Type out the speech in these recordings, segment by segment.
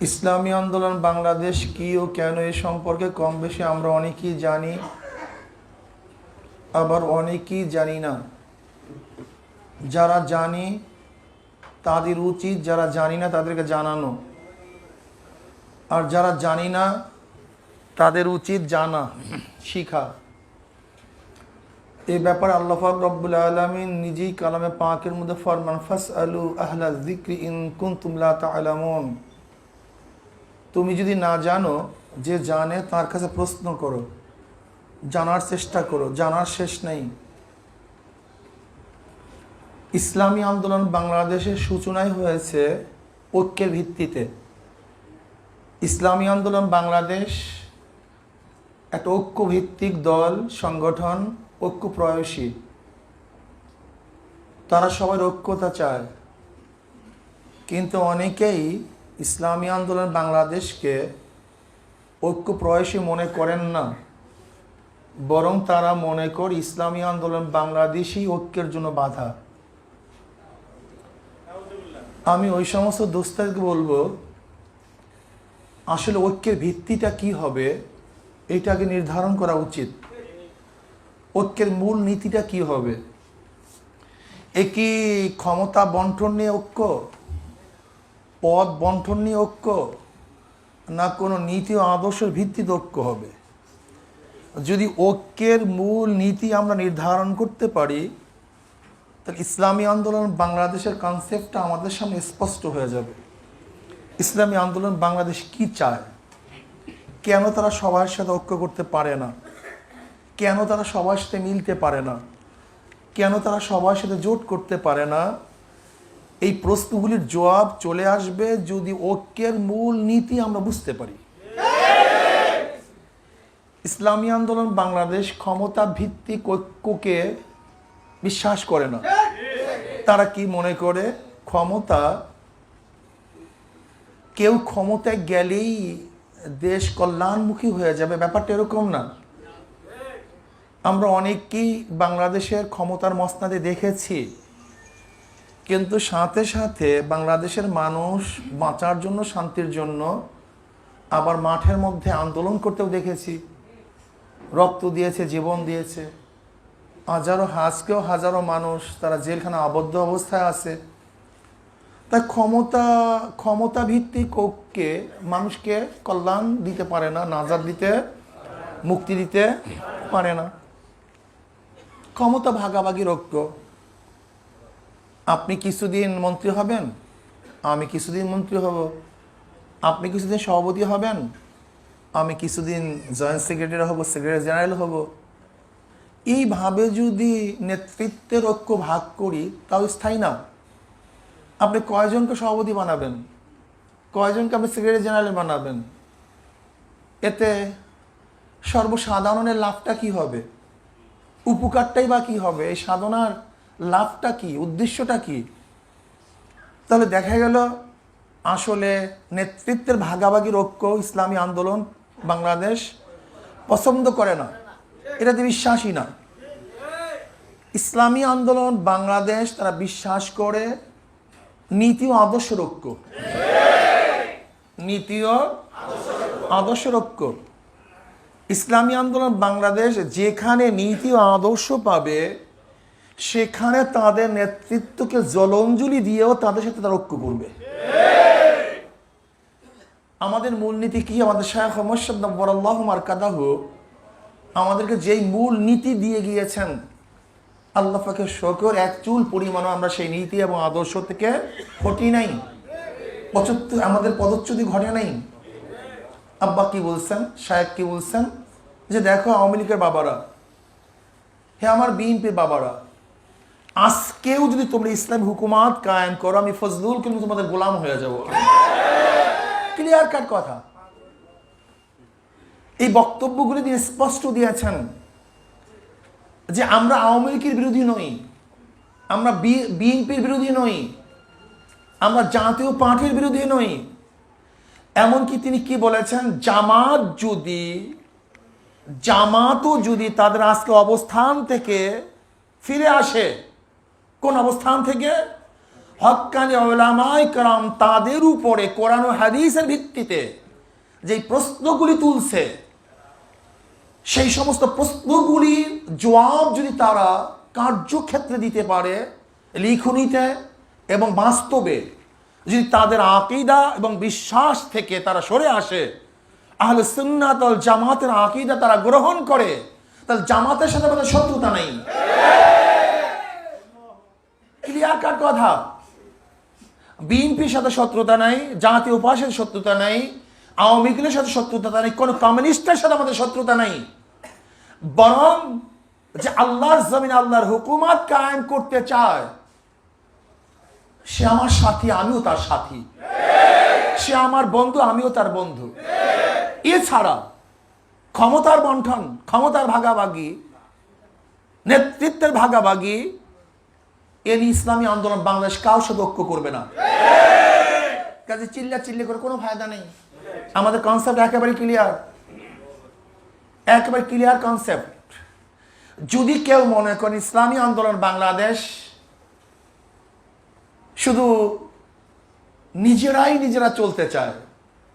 ইসলামী আন্দোলন বাংলাদেশ কি ও কেন এ সম্পর্কে কম বেশি আমরা অনেকেই জানি, আবার অনেকেই জানি না। যারা জানি তাদের উচিত যারা জানি না তাদেরকে জানানো, আর যারা জানি না তাদের উচিত জানা, শিখা। এই ব্যাপারে আল্লাহ পাক রব্বুল আলামিন নিজেই কালামে পাকের মধ্যে ফরমান, ফাসআলু আহলা যিকরি ইন কুনতুম লা তা'লামুন। তুমি যদি না জানো, যে জানে তার কাছে প্রশ্ন করো, জানার চেষ্টা করো, জানার শেষ নেই। ইসলামী আন্দোলন বাংলাদেশের সূচনাই হয়েছে ঐক্যের ভিত্তিতে। ইসলামী আন্দোলন বাংলাদেশ একটা ঐক্যভিত্তিক দল, সংগঠন, ঐক্য প্রয়াসী। তারা সবাই ঐক্যতা চায়, কিন্তু অনেকেই ইসলামী আন্দোলন বাংলাদেশকে ঐক্য প্রয়াসী মনে করেন না, বরং তারা মনে করে ইসলামী আন্দোলন বাংলাদেশই ঐক্যের জন্য বাধা। আমি ওই সমস্ত দোস্তাদেরকে বলবো, আসলে ঐক্যের ভিত্তিটা কি হবে এটাকে নির্ধারণ করা উচিত। ঐক্যের মূল নীতিটা কি হবে? কি ক্ষমতা বন্টন নিয়ে ঐক্য, পদ বন্টন নিয়ে ঐক্য, না কোনো নীতি ও আদর্শের ভিত্তিতে ঐক্য হবে? যদি ঐক্যের মূল নীতি আমরা নির্ধারণ করতে পারি, তাহলে ইসলামী আন্দোলন বাংলাদেশের কনসেপ্টটা আমাদের সামনে স্পষ্ট হয়ে যাবে। ইসলামী আন্দোলন বাংলাদেশ কি চায়, কেন তারা সবার সাথে ঐক্য করতে পারে না, কেন তারা সবার সাথে মিলতে পারে না, কেন তারা সবার সাথে জোট করতে পারে না, এই প্রশ্নগুলির জবাব চলে আসবে যদি ঐক্যের মূল নীতি আমরা বুঝতে পারি। ইসলামী আন্দোলন বাংলাদেশ ক্ষমতা ভিত্তিক ঐক্যকে বিশ্বাস করে না। তারা কি মনে করে, কেউ ক্ষমতায় গেলেই দেশ কল্যাণমুখী হয়ে যাবে? ব্যাপারটা এরকম না। আমরা অনেকেই বাংলাদেশের ক্ষমতার মসনদে দেখেছি, কিন্তু সাথে সাথে বাংলাদেশের মানুষ বাঁচার জন্য, শান্তির জন্য আবার মাঠের মধ্যে আন্দোলন করতেও দেখেছি, রক্ত দিয়েছে, জীবন দিয়েছে। হাজারো মানুষ তারা জেলখানা আবদ্ধ অবস্থায় আছে। তাই ক্ষমতা ভিত্তিক ঐক্যে মানুষকে কল্যাণ দিতে পারে না, নাজাত দিতে, মুক্তি দিতে পারে না। ক্ষমতা ভাগাভাগির ঐক্য। আপনি কিছুদিন মন্ত্রী হবেন, আমি কিছুদিন মন্ত্রী হব। আপনি কিছুদিন সভাপতি হবেন, আমি কিছুদিন জয়েন্ট সেক্রেটারি হব, সেক্রেটারি জেনারেল হব। এইভাবে যদি নেতৃত্বের ঐক্য ভাগ করি, তাও স্থায়ী না। আপনি কয়জনকে সভাপতি বানাবেন, কয়জনকে আপনি সেক্রেটারি জেনারেল বানাবেন? এতে সর্বসাধারণের লাভটা কি হবে, উপকারটাই বা কি হবে? এই সাধনার লাভটা কি, উদ্দেশ্যটা কি? তাহলে দেখা গেল আসলে নেতৃত্বের ভাগাভাগির ঐক্য ইসলামী আন্দোলন বাংলাদেশ পছন্দ করে না, এটাতে বিশ্বাসী না। ইসলামী আন্দোলন বাংলাদেশ তারা বিশ্বাস করে নীতি ও আদর্শের ঐক্য, নীতি ও আদর্শের ঐক্য। ইসলামী আন্দোলন বাংলাদেশ যেখানে নীতি ও আদর্শ পাবে, সেখানে তাদের নেতৃত্বকে জলাঞ্জলি দিয়েও তাদের সাথে তারা ঐক্য করবে। আমাদের মূলনীতি কি? আমাদের শায়খ মুর্শিদ নব্বরাল্লাহু মারকাদাহু আমাদেরকে যেই মূল নীতি দিয়ে গিয়েছেন, আল্লাহ পাকের শুকর, এক চুল পরিমাণও আমরা সেই নীতি এবং আদর্শ থেকে হটি নাই, আমাদের পদচ্যুতি ঘটে নাই। আব্বা কি বলছেন, শায়েখ কি বলছেন, যে দেখো আওয়ামী লীগের বাবারা, হে আমার বিএনপির বাবারা, আজকেও যদি তোমরা ইসলামী হুকুমাত কায়েম করো, আমি ফজলুল কিন্তু তোমাদের গোলাম হয়ে যাব। ক্লিয়ার কাট কথা। এই বক্তব্যগুলি দিয়ে স্পষ্ট দিয়েছেন যে আমরা আওয়ামী লীগের বিরোধী নই, আমরা বিএনপির বিরোধী নই, আমরা জাতীয় পার্টির বিরোধী নই। এমনকি তিনি কি বলেছেন, জামাতও যদি তাদের আজকে অবস্থান থেকে ফিরে আসে, কোন অবস্থান থেকে? হক্কানি উলামায়ে কেরাম তাদের উপরে কোরআন ও হাদিসের ভিত্তিতে যে প্রশ্নগুলি তুলছে, সেই সমস্ত প্রশ্নগুলির জবাব যদি তারা কার্যক্ষেত্রে দিতে পারে, লিখনিতে এবং বাস্তবে যদি তাদের আকীদা এবং বিশ্বাস থেকে তারা সরে আসে, আহলে সুন্নাত ওয়াল জামাতের আকীদা তারা গ্রহণ করে, তাহলে জামাতের সাথে আমাদের শত্রুতা নেই। ক্লিয়ার কাট কথা। বিএনপির সাথে শত্রুতা নাই, জাতীয় উপাসের শত্রুতা নাই, আওয়ামী লীগের সাথে শত্রুতা নাই, কোন কমিউনিস্টের সাথে আমাদের শত্রুতা নাই। বরং যে আল্লাহর জমিনে আল্লাহর হুকুমত কায়েম করতে চায়, সে আমার সাথী, আমিও তার সাথী, সে আমার বন্ধু, আমিও তার বন্ধু। এছাড়া ক্ষমতার বন্টন, ক্ষমতার ভাগাভাগি, নেতৃত্বের ভাগাভাগি, এর ইসলামী আন্দোলন বাংলাদেশ কারোর সাথে ঐক্য করবে না। কাজে চিল্লা করে কোনো ফায়দা নেই। আমাদের কনসেপ্ট একেবারে ক্লিয়ার, একেবারে ক্লিয়ার কনসেপ্ট। যদি কেউ মনে করেন ইসলামী আন্দোলন বাংলাদেশ শুধু নিজেরা চলতে চায়,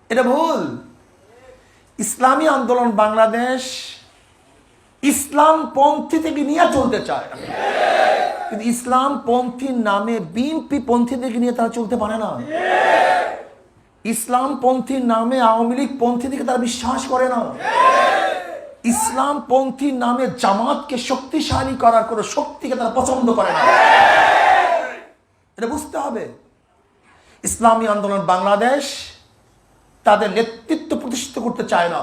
এটা ভুল। ইসলামী আন্দোলন বাংলাদেশ ইসলাম পন্থী থেকে নিয়ে চলতে চায়, কিন্তু ইসলাম পন্থীর নামে বিএনপি পন্থীদেরকে নিয়ে তারা চলতে পারে না। ইসলাম পন্থীর নামে আওয়ামী লীগ পন্থীদেরকে তারা বিশ্বাস করে না। ইসলাম পন্থীর নামে জামাতকে শক্তিশালী করার কোনো শক্তিকে তারা পছন্দ করে না। এটা বুঝতে হবে। ইসলামী আন্দোলন বাংলাদেশ তাদের নেতৃত্ব প্রতিষ্ঠিত করতে চায় না,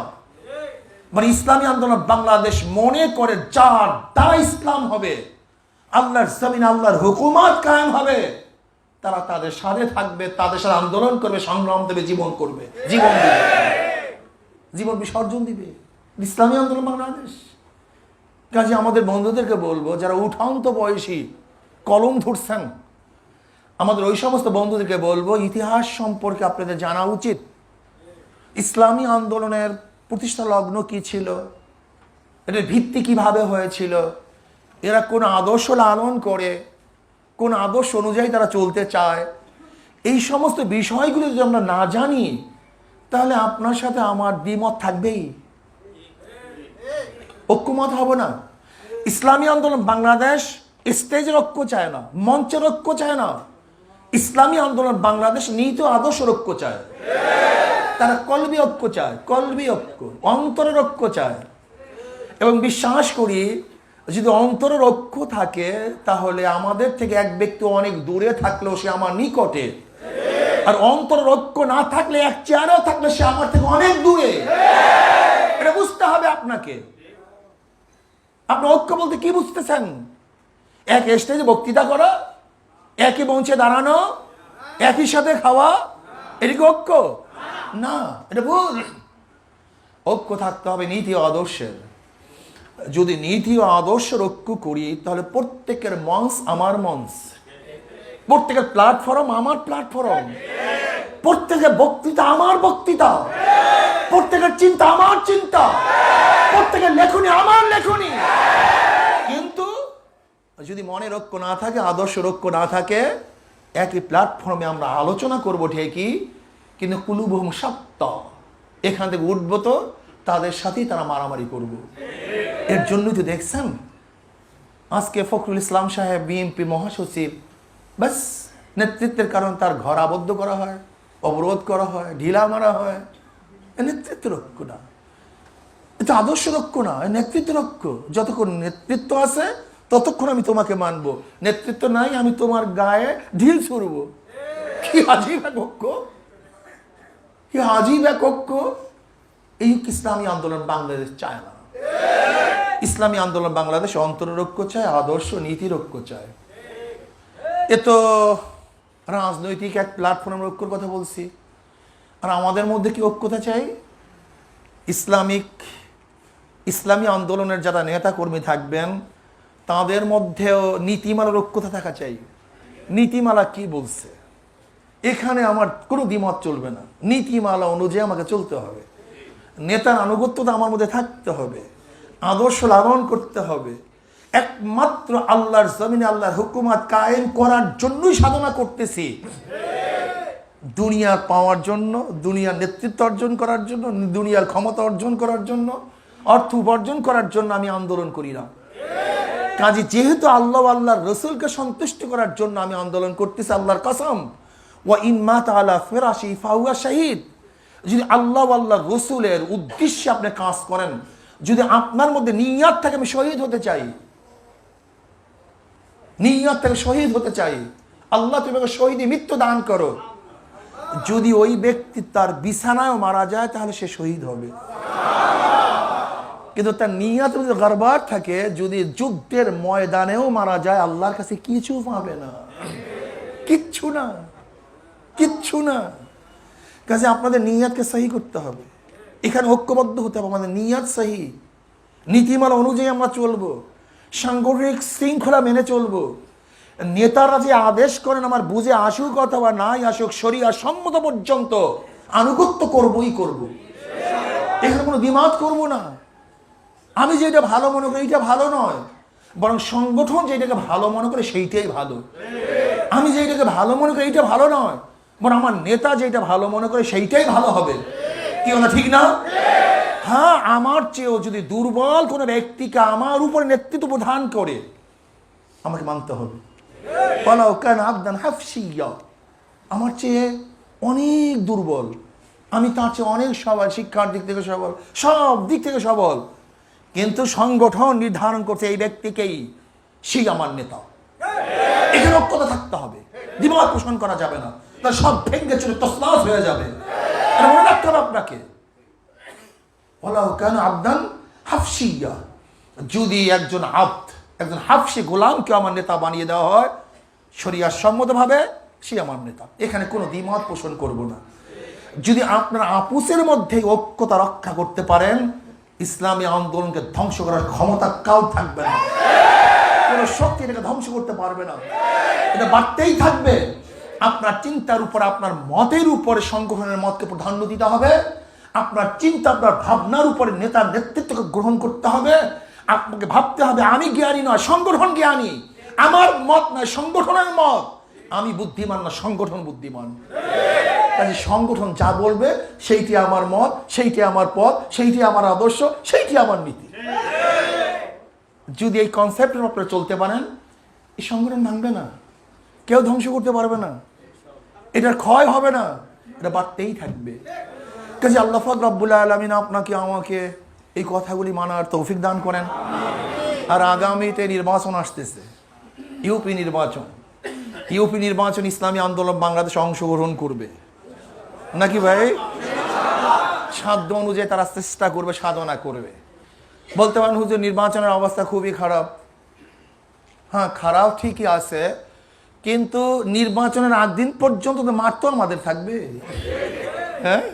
মানে ইসলামী আন্দোলন বাংলাদেশ মনে করে যার দ্বারা ইসলাম হবে, আল্লাহর জমিনে আল্লাহর হুকুমত কায়েম হবে, তারা তাদের সাথে থাকবে, তাদের সাথে আন্দোলন করবে, সংগ্রাম দেবে, জীবন করবে, জীবন দিবে, জীবন বিসর্জন দিবে। ইসলামী আন্দোলন বাংলাদেশ। কাজে আমাদের বন্ধুদেরকে বলবো, যারা উঠান্ত বয়সী কলম ধরছেন, আমাদের ওই সমস্ত বন্ধুদেরকে বলবো, ইতিহাস সম্পর্কে আপনাদের জানা উচিত। ইসলামী আন্দোলনের প্রতিষ্ঠা লগ্ন কি ছিল, এটার ভিত্তি কিভাবে হয়েছিল, এরা কোন আদর্শ লালন করে, কোন আদর্শ অনুযায়ী তারা চলতে চায়, এই সমস্ত বিষয়গুলো যদি আমরা না জানি, তাহলে আপনার সাথে আমার দ্বিমত থাকবেই, ঐক্যমত হবে না। ইসলামী আন্দোলন বাংলাদেশ স্টেজের ঐক্য চায় না, মঞ্চের ঐক্য চায় না। ইসলামী আন্দোলন বাংলাদেশ নীতি ও আদর্শের ঐক্য চায়। তারা কলবি ঐক্য চায়, কলবি ঐক্য, অন্তরের ঐক্য চায়। এবং বিশ্বাস করি, যদি অন্তরের ঐক্য থাকে, তাহলে আমাদের থেকে এক ব্যক্তি অনেক দূরে থাকলেও সে আমার নিকটে, আর অন্তরের ঐক্য না থাকলে, এক চেয়ারেও থাকলে সে আমার থেকে অনেক দূরে। এটা বুঝতে হবে আপনাকে। আপনি ঐক্য বলতে কি বুঝতেছেন? এক স্টেজে বক্তৃতা করা, একই মঞ্চে দাঁড়ানো, একই সাথে খাওয়া, এটা কি ঐক্য? না, এটা ভুল। ঐক্য থাকতে হবে নীতি ও আদর্শের। যদি নীতি ও আদর্শের ঐক্য করি, তাহলে প্রত্যেকের মঞ্চ আমার মঞ্চ, প্রত্যেকের প্ল্যাটফর্ম আমার প্ল্যাটফর্ম, প্রত্যেকের বক্তৃতা আমার বক্তৃতা, প্রত্যেকের চিন্তা আমার চিন্তা, প্রত্যেকের লেখনী আমার লেখনী। কিন্তু যদি মনের ঐক্য না থাকে, আদর্শের ঐক্য না থাকে, একই প্ল্যাটফর্মে আমরা আলোচনা করবো ঠিকই, কিন্তু কুলুবহুম শাত্তা, এখান থেকে উঠবো তো তাদের সাথেই তারা মারামারি করব। এর জন্যই তো দেখছেন আজকে ফখরুল ইসলাম সাহেব বিএনপি মহাসচিব, ব্যাস নেতৃত্বের কারণ তার ঘর আবদ্ধ করা হয়, অবরোধ করা হয়, ঢিলা মারা হয়। নেতৃত্বের ঐক্য না, এটা আদর্শের ঐক্য না, নেতৃত্বের ঐক্য। যতক্ষণ নেতৃত্ব আছে ততক্ষণ আমি তোমাকে মানবো, নেতৃত্ব নাই আমি তোমার গায়ে ঢিল ছুড়ব। কি আজীব এক ঐক্য, কি আজীব এক ঐক্য। এই ইসলামী আন্দোলন বাংলাদেশ চায় না। ইসলামী আন্দোলন বাংলাদেশ অন্তরের ঐক্য চায়, আদর্শ নীতির ঐক্য চায়। এ তো রাজনৈতিক এক প্ল্যাটফর্মের ঐক্যর কথা বলছি। আর আমাদের মধ্যে কি ঐক্যতা চাই? ইসলামী আন্দোলনের যারা নেতা কর্মী থাকবেন, তাদের মধ্যেও নীতিমালার ঐক্যতা থাকা চাই। নীতিমালা কি বলছে, এখানে আমার কোনো দ্বিমত চলবে না। নীতিমালা অনুযায়ী আমাকে চলতে হবে, নেতার আনুগত্যতা আমার মধ্যে থাকতে হবে, আদর্শ লালন করতে হবে। একমাত্র আল্লাহর জমিনে আল্লাহর হুকুমত কায়েম করার জন্যই সাধনা করতেছি। দুনিয়া পাওয়ার জন্য, দুনিয়ার নেতৃত্ব অর্জন করার জন্য, দুনিয়ার ক্ষমতা অর্জন করার জন্য, অর্থ উপার্জন করার জন্য আমি আন্দোলন করি না। কাজে যেহেতু আল্লাহর রসুলকে সন্তুষ্ট করার জন্য আমি আন্দোলন করতেছি, আল্লাহর কসম, ওয়া ইন মাতা আলা ফিরাশি ফাহুয়া শাহিদ, যদি আল্লাহর রসুলের উদ্দেশ্যে আপনি কাজ করেন, যদি আপনার মধ্যে নিয়ত থাকে আমি শহীদ হতে চাই, নিয়ত থেকে শহীদ হতে চাই, আল্লাহ তুমি আমাকে শহীদে মৃত্যু দান করো, যদি ওই ব্যক্তি তার বিছানায় মারা যায় তাহলে সে শহীদ হবে। কিন্তু তার নিয়ত যদি গড়বড় থাকে, যদি যুদ্ধের ময়দানেও মারা যায়, আল্লাহর কাছে কিছু পাবে না, কিচ্ছু না, কিচ্ছু না। কাজে আপনাদের নিয়তকে সহি করতে হবে, এখানে ঐক্যবদ্ধ হতে হবে, আমাদের নিয়ত সহি, নীতিমালা অনুযায়ী আমরা চলবো, সাংগঠনিক শৃঙ্খলা মেনে চলবো। নেতারা যে আদেশ করেন আমার বুঝে আসুক অথবা নাই আসুক, শরিয়া সম্মত পর্যন্ত আনুগত্য করবই করব, এখানে কোনো দ্বিমত করব না। আমি যেটা ভালো মনে করি এটা ভালো নয়, বরং সংগঠন যেটাকে ভালো মনে করে সেইটাই ভালো। আমি যেটাকে ভালো মনে করি এটা ভালো নয়, বরং আমার নেতা যেটা ভালো মনে করে সেইটাই ভালো হবে। কি কথা ঠিক না? হ্যাঁ, আমার চেয়েও যদি দুর্বল কোনো ব্যক্তিকে আমার উপরে নেতৃত্ব প্রদান করে আমাকে মানতে হবে। আমার চেয়ে অনেক দুর্বল, আমি তার চেয়ে অনেক সবল, শিক্ষার দিক থেকে সবল, সব দিক থেকে সবল, কিন্তু সংগঠন নির্ধারণ করছে এই ব্যক্তিকেই সেই আমার নেতা। এখানে ঐক্যতা থাকতে হবে, দ্বিমত পোষণ করা যাবে না, তার সব ভেঙে চলে তছনছ হয়ে যাবে। মনে রাখতে হবে আপনাকে, যদি একজন হাফসি গোলামকে আমার নেতা বানিয়ে দেওয়া হয় শরিয়ার সম্মতভাবে, সে আমার নেতা, এখানে কোনো দ্বিমত পোষণ করব না। যদি আপনারা আপুসের মধ্যে ঐক্যতা রক্ষা করতে পারেন, ইসলামী আন্দোলনকে ধ্বংস করার ক্ষমতা কাউ থাকবে না, কোনো শক্তি এটাকে ধ্বংস করতে পারবে না, এটা বাড়তেই থাকবে। আপনার চিন্তার উপর, আপনার মতের উপরে সংগঠনের মতকে প্রাধান্য দিতে হবে, আপনার চিন্তা, আপনার ভাবনার উপরে নেতার নেতৃত্বকে গ্রহণ করতে হবে। আপনাকে ভাবতে হবে আমি জ্ঞানী নয়, সংগঠন জ্ঞানী, আমার মত নয় সংগঠনের মত, আমি বুদ্ধিমান না সংগঠন বুদ্ধিমান। কাজে সংগঠন যা বলবে সেইটি আমার মত, সেইটি আমার পথ, সেইটি আমার আদর্শ, সেইটি আমার নীতি। যদি এই কনসেপ্টের উপরে চলতে পারেন, এই সংগঠন ভাঙবে না, কেউ ধ্বংস করতে পারবে না, এটার ক্ষয় হবে না, এটা বাড়তেই থাকবে। কাজে আল্লাহ পাক রব্বুল আলামিন আপনাকে আমাকে এই কথাগুলি মানার তৌফিক দান করেন। আর আগামীতে নির্বাচন আসতেছে, ইউপি নির্বাচন, ইসলামী আন্দোলন বাংলাদেশে অংশগ্রহণ করবে নাকি ভাই? সাধ্য অনুযায়ী তারা চেষ্টা করবে, সাধনা করবে। বলতে পারেন হুজুর নির্বাচনের অবস্থা খুবই খারাপ। হ্যাঁ, খারাপ ঠিকই আছে, কিন্তু নির্বাচনের আগ দিন পর্যন্ত তো মাঠ তো আমাদের থাকবে। হ্যাঁ,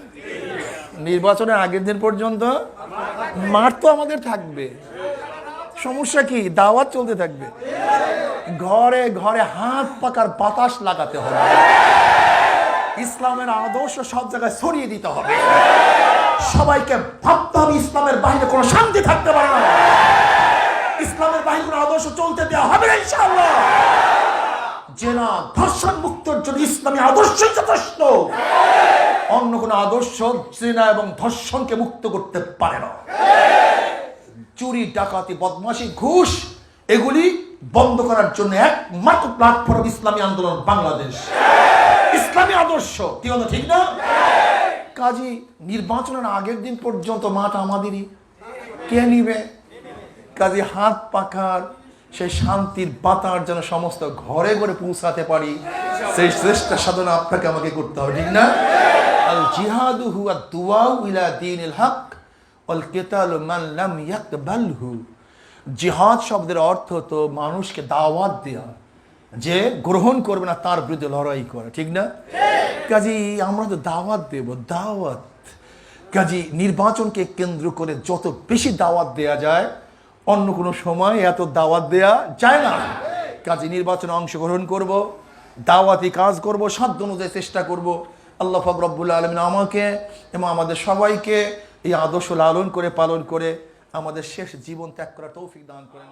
নির্বাচনের আগের দিন পর্যন্ত মাঠ তো আমাদের থাকবে। সমস্যা কি? দাওয়াত চলতে থাকবে, ঘরে ঘরে হাত পাকার বাতাস লাগাতে হবে, ইসলামের আদর্শ সব জায়গায় ছড়িয়ে দিতে হবে, সবাইকে ভাবতে হবে ইসলামের বাহিরে কোনো শান্তি থাকতে পারে না, ইসলামের বাহিরে কোনো আদর্শ চলতে দেওয়া হবে না ইনশাআল্লাহ। জেনা ধর্ষণ মুক্তর জন্য ইসলামী আদর্শই যথেষ্ট, অন্য কোনো আদর্শ জেনা এবং ধর্ষণকে মুক্ত করতে পারে না। চুরি, ডাকাতি, বদমাশি, ঘুষ, এগুলি বন্ধ করার জন্য একমাত্র প্ল্যাটফর্ম ইসলামী আন্দোলন বাংলাদেশ, ইসলামী আদর্শ। ঠিক না? কাজী নির্বাচনের আগের দিন পর্যন্ত মাঠ আমাদেরই, কে নিবে? কাজী হাত পাখার সেই শান্তির বাতার যেন সমস্ত ঘরে ঘরে পৌঁছাতে পারি, সেই চেষ্টা সাধনা আপনাকে আমাকে করতে হবে। ঠিক না? আল জিহাদু হুয়া দুআউ ইলা দীনিল হক ওয়াল কিতালু মান লাম ইয়াকবালহু। জিহাদ শব্দের অর্থ তো মানুষকে দাওয়াত দেওয়া, যে গ্রহণ করবে না তার বিরুদ্ধে লড়াই করা। ঠিক না? কাজী আমরা তো দাওয়াত দেব, দাওয়াত। কাজী নির্বাচনকে কেন্দ্র করে যত বেশি দাওয়াত দেয়া যায়, অন্য কোনো সময় এত দাওয়াত দেয়া যায় না। কাজী নির্বাচনে অংশগ্রহণ করব, দাওয়াতি কাজ করব, সাধ্য অনুযায়ী চেষ্টা করব। আল্লাহ পাক রব্বুল আলামিন আমাকে এবং আমাদের সবাইকে এই আদর্শ লালন করে পালন করে আমাদের শেষ জীবন ত্যাগ করার তৌফিক দান করেন।